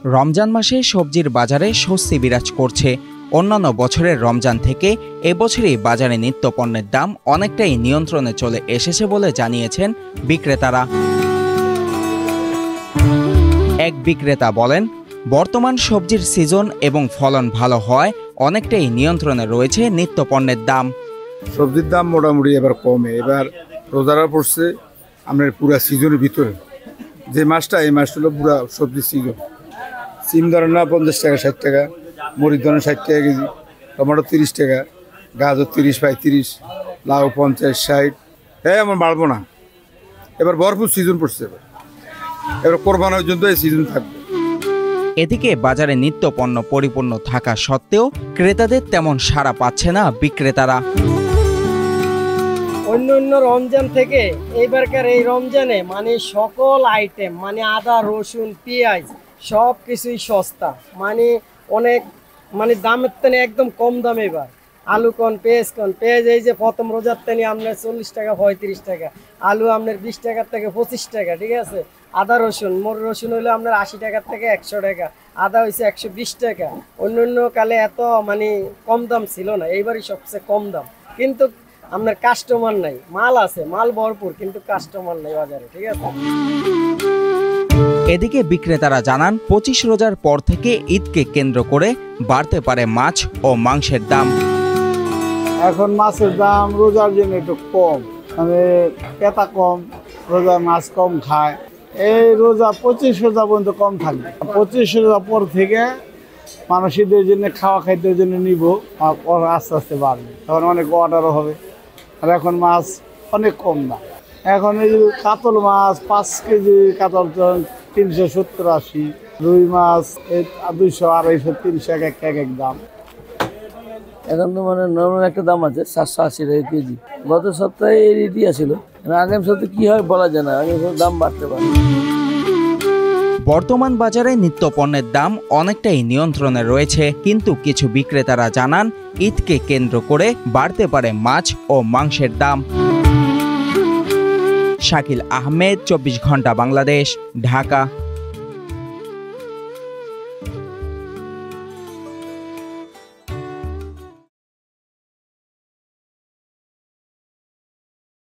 রমজান মাসে সবজির বাজারে স্বস্তি বিরাজ করছে। অন্যান্য বছরের রমজান থেকে এবছরই বাজারে নিত্যপণ্যের দাম অনেকটাই নিয়ন্ত্রণে চলে এসেছে বলে জানিয়েছেন বিক্রেতারা। এক বিক্রেতা বলেন, বর্তমান সবজির সিজন এবং ফলন ভালো হয় অনেকটাই নিয়ন্ত্রণে রয়েছে নিত্যপণ্যের দাম। সবজির দাম মোটামুটি এবার কমে। এবার রোজারা পড়ছে আমরা পুরা সিজনের ভিতরে যে মাসটা, এই মাসটা হলো পুরা সবজির সিজন। সিম ধরেন না 50 টাকা 60 টাকা, মরিচ ধরেন 60 টাকা কেজি, টমেটো 30 টাকা, গাজর 30 35, লাউ 50 60। হ্যাঁ, আমার বাড়বো না। এবার ভরপুর সিজন পড়ছে। এবার কোরবানির জন্য এই সিজন থাকবে। এদিকে বাজারে নিত্যপণ্য পরিপূর্ণ থাকা সত্ত্বেও ক্রেতাদের তেমন সাড়া পাচ্ছে না বিক্রেতারা। অন্য রমজান থেকে এইবারকার এই রমজানে মানে সকল আইটেম মানে আদা রসুন পেঁয়াজ সব কিছুই সস্তা, মানে অনেক মানে দামের তেনে একদম কম দাম। এবার আলু কন পেঁয়াজ এই যে প্রথম রোজার তেনে আপনার 40 টাকা 35 টাকা, আলু আপনার 20 টাকার থেকে 25 টাকা, ঠিক আছে। আদা রসুন রসুন হইলে আপনার 80 টাকার থেকে 100 টাকা, আদা হয়েছে 120 টাকা। অন্য কালে এত মানে কম দাম ছিল না, এইবারই সবচেয়ে কম দাম। কিন্তু আপনার কাস্টমার নাই, মাল আছে, মাল ভরপুর, কিন্তু কাস্টমার নাই বাজারে, ঠিক আছে। এদিকে বিক্রেতারা জানান, 25 রোজার পর থেকে ঈদকে কেন্দ্র করে বাড়তে পারে মাছ ও মাংসের দাম। এখন মাছের দাম রোজার জন্য একটু কম, মানে ক্রেতা কম, রোজার মাছ কম খায়। এই রোজা 25 রোজা পর্যন্ত কম থাকবে। 25 রোজা পর থেকে মানুষদের জন্য খাওয়া খাদ্যের জন্য নিব, আস্তে আস্তে বাড়বে, তখন অনেক অর্ডারও হবে। আর এখন মাছ অনেক কম দাম। এখন এই কাতল মাছ 5 কেজি কাতল 370 80, রুই মাছ 200 250 300 এক দাম। এখন তো মানে নর্মাল একটা দাম আছে 780 টাকা কেজি। গত সপ্তাহে এই রেটই ছিল, আগামী সপ্তাহে কি হয় বলা যায় না, আগামী সপ্তাহে দাম বাড়তে পারে। বর্তমান বাজারে নিত্যপণ্যের দাম অনেকটাই নিয়ন্ত্রণে রয়েছে, কিন্তু কিছু বিক্রেতারা জানান ঈদকে কেন্দ্র করে বাড়তে পারে মাছ ও মাংসের দাম। শাকিল আহমেদ, 24 ঘন্টা বাংলাদেশ, ঢাকা।